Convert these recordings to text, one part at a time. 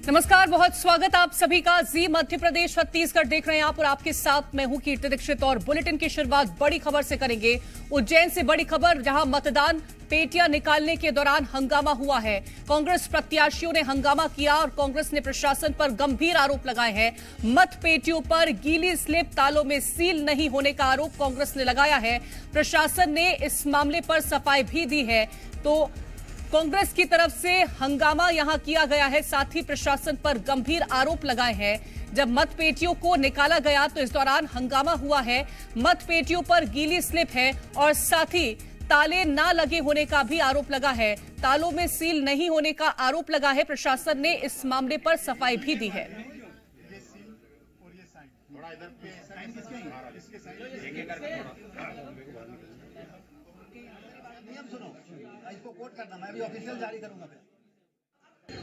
नमस्कार, बहुत स्वागत आप सभी का। जी मध्य प्रदेश छत्तीसगढ़ देख रहे हैं आप और आपके साथ मैं हूं कीर्ति दीक्षित। और बुलेटिन की शुरुआत बड़ी खबर से करेंगे। उज्जैन से बड़ी खबर, जहां मतदान पेटियां निकालने के दौरान हंगामा हुआ है। कांग्रेस प्रत्याशियों ने हंगामा किया और कांग्रेस ने प्रशासन पर गंभीर आरोप लगाए हैं। मत पेटियों पर गीली स्लिप तालों में सील नहीं होने का आरोप कांग्रेस ने लगाया है। प्रशासन ने इस मामले पर सफाई भी दी है। तो कांग्रेस की तरफ से हंगामा यहां किया गया है, साथ ही प्रशासन पर गंभीर आरोप लगाए हैं। जब मतपेटियों को निकाला गया तो इस दौरान हंगामा हुआ है। मतपेटियों पर गीली स्लिप है और साथ ही ताले ना लगे होने का भी आरोप लगा है। तालों में सील नहीं होने का आरोप लगा है। प्रशासन ने इस मामले पर सफाई भी दी है। इसको कोट करना, मैं भी ऑफिशियल जारी करूंगा।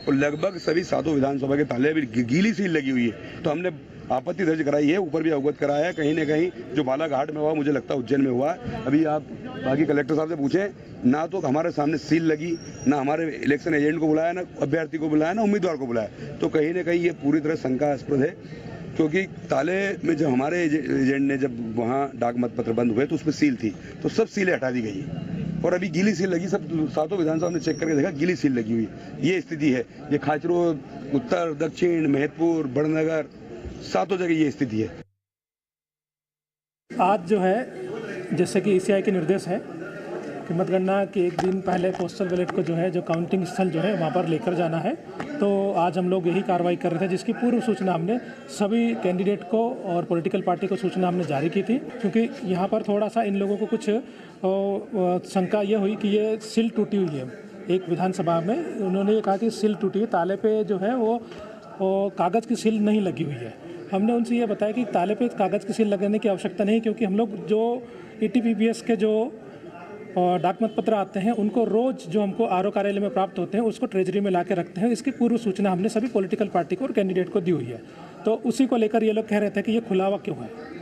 और लगभग सभी सातों विधानसभा के ताले भी गीली सील लगी हुई है। तो हमने आपत्ति दर्ज कराई है, ऊपर भी अवगत कराया है। कहीं न कहीं जो बालाघाट में हुआ, मुझे लगता है उज्जैन में हुआ। अभी आप बाकी कलेक्टर साहब से पूछें, ना तो हमारे सामने सील लगी, ना हमारे इलेक्शन एजेंट को बुलाया, ना अभ्यर्थी को बुलाया, ना उम्मीदवार को बुलाया। तो कहीं न कहीं ये पूरी तरह शंकास्पद है, क्योंकि ताले में जब हमारे एजेंट ने जब वहाँ डाक मतपत्र बंद हुए तो उसमें सील थी, तो सब सीलें हटा दी गई और अभी गीली सील लगी। सब सातों विधानसभा ने चेक करके देखा, गीली सील लगी हुई। ये स्थिति है। ये खाचरोद, उत्तर, दक्षिण, मेहतपुर, बड़नगर, सातों जगह ये स्थिति है। आज जो है, जैसे कि ईसीआई के निर्देश है कि मतगणना के एक दिन पहले पोस्टल बैलेट को जो है, जो काउंटिंग स्थल जो है वहाँ पर लेकर जाना है। तो आज हम लोग यही कार्रवाई कर रहे थे, जिसकी पूर्व सूचना हमने सभी कैंडिडेट को और पॉलिटिकल पार्टी को सूचना हमने जारी की थी। क्योंकि यहाँ पर थोड़ा सा इन लोगों को कुछ शंका ये हुई कि ये सील टूटी हुई है। एक विधानसभा में उन्होंने ये कहा कि सील टूटी है, ताले पे जो है वो कागज़ की सील नहीं लगी हुई है। हमने उनसे ये बताया कि ताले पे कागज़ की सील लगाने की आवश्यकता नहीं, क्योंकि हम लोग जो ETPPS के जो डाक मतपत्र आते हैं उनको रोज़ जो हमको आरओ कार्यालय में प्राप्त होते हैं उसको ट्रेजरी में ला के रखते हैं। इसकी पूर्व सूचना हमने सभी पॉलिटिकल पार्टी को और कैंडिडेट को दी हुई है। तो उसी को लेकर ये लोग कह रहे थे कि ये खुला हुआ क्यों है।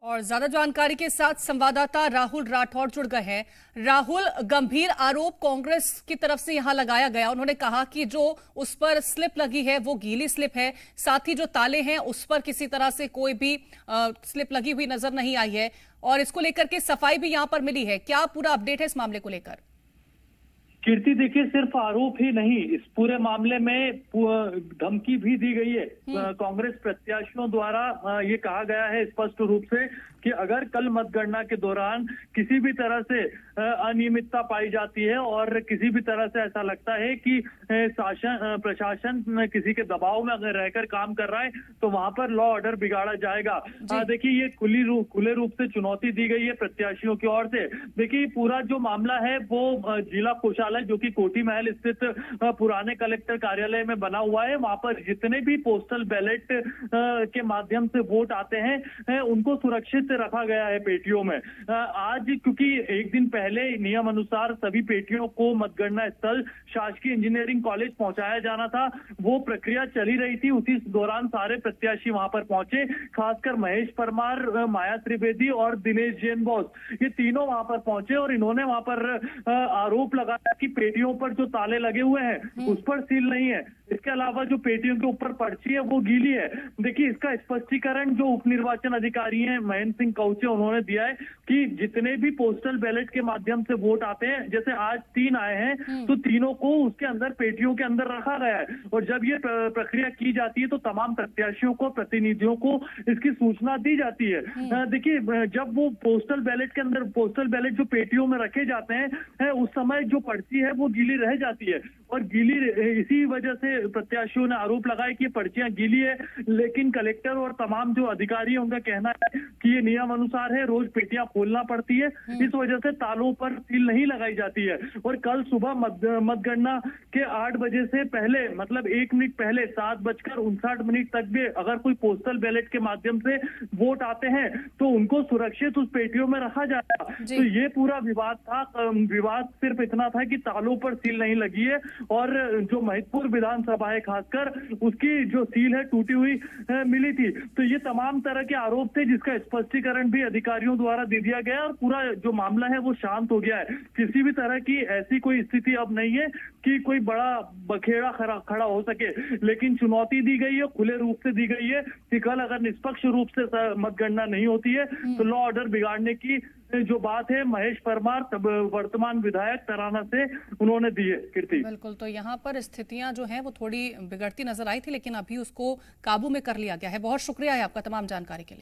और ज्यादा जानकारी के साथ संवाददाता राहुल राठौर जुड़ गए हैं। राहुल, गंभीर आरोप कांग्रेस की तरफ से यहां लगाया गया। उन्होंने कहा कि जो उस पर स्लिप लगी है वो गीली स्लिप है, साथ ही जो ताले हैं उस पर किसी तरह से कोई भी स्लिप लगी हुई नजर नहीं आई है और इसको लेकर के सफाई भी यहां पर मिली है। क्या पूरा अपडेट है इस मामले को लेकर? कीर्ति, देखिए, सिर्फ आरोप ही नहीं, इस पूरे मामले में धमकी भी दी गई है। कांग्रेस प्रत्याशियों द्वारा ये कहा गया है स्पष्ट रूप से कि अगर कल मतगणना के दौरान किसी भी तरह से अनियमितता पाई जाती है और किसी भी तरह से ऐसा लगता है कि प्रशासन किसी के दबाव में अगर रहकर काम कर रहा है तो वहां पर लॉ ऑर्डर बिगाड़ा जाएगा। देखिए, ये खुले रूप से चुनौती दी गई है प्रत्याशियों की ओर से। देखिए, पूरा जो मामला है वो जिला कोषालय, जो कि कोठी महल स्थित पुराने कलेक्टर कार्यालय में बना हुआ है, वहां पर जितने भी पोस्टल बैलेट के माध्यम से वोट आते हैं उनको सुरक्षित रखा गया है पेटियों में। आज क्योंकि एक दिन पहले नियम अनुसार सभी पेटियों को मतगणना स्थल शासकीय इंजीनियरिंग कॉलेज पहुंचाया जाना था, वो प्रक्रिया चली रही थी। उसी दौरान सारे प्रत्याशी वहां पर पहुंचे, खासकर महेश परमार, माया त्रिवेदी और दिनेश जैन बोस, ये तीनों वहां पर पहुंचे और इन्होंने वहां पर आरोप लगाया कि पेटियों पर जो ताले लगे हुए हैं उस पर सील नहीं है। इसके अलावा जो पेटियों के ऊपर पर्ची है वो गीली है। देखिए, इसका स्पष्टीकरण जो उप निर्वाचन अधिकारी हैं महेंद्र सिंह कौचे, उन्होंने दिया है कि जितने भी पोस्टल बैलेट के माध्यम से वोट आते हैं, जैसे आज 3 आए हैं तो तीनों को उसके अंदर पेटियों के अंदर रखा गया है और जब ये प्रक्रिया की जाती है तो तमाम प्रत्याशियों को, प्रतिनिधियों को इसकी सूचना दी जाती है। देखिए, जब वो पोस्टल बैलेट के अंदर पोस्टल बैलेट जो पेटियों में रखे जाते हैं उस समय जो पर्ची है वो गीली रह जाती है और गीली, इसी वजह से प्रत्याशियों ने आरोप लगाया कि ये पर्चियां गीली है। लेकिन कलेक्टर और तमाम जो अधिकारी हैं उनका कहना है कि ये नियम अनुसार है, रोज पेटियां खोलना पड़ती है, इस वजह से तालों पर सील नहीं लगाई जाती है। और कल सुबह मतगणना के 8 बजे से पहले, मतलब 1 मिनट पहले 7:59 तक भी अगर कोई पोस्टल बैलेट के माध्यम से वोट आते हैं तो उनको सुरक्षित उस पेटियों में रखा जाएगा। तो ये पूरा विवाद था। विवाद सिर्फ इतना था कि तालों पर सील नहीं लगी है और जो महतपुर विधानसभा है खासकर, उसकी जो सील है टूटी हुई मिली थी। तो ये तमाम तरह के आरोप थे जिसका स्पष्टीकरण स्पष्टीकरण भी अधिकारियों द्वारा दे दिया गया है और पूरा जो मामला है वो शांत हो गया है। किसी भी तरह की ऐसी कोई स्थिति अब नहीं है कि कोई बड़ा बखेड़ा खड़ा हो सके, लेकिन चुनौती दी गई है, खुले रूप से दी गई है कि कल अगर निष्पक्ष रूप से मतगणना नहीं होती है तो लॉ ऑर्डर बिगाड़ने की जो बात है महेश परमार वर्तमान विधायक तराना से उन्होंने दी है। कीर्ति, बिल्कुल, तो यहाँ पर स्थितियां जो हैं वो थोड़ी बिगड़ती नजर आई थी, लेकिन अभी उसको काबू में कर लिया गया है। बहुत शुक्रिया है आपका तमाम जानकारी के लिए।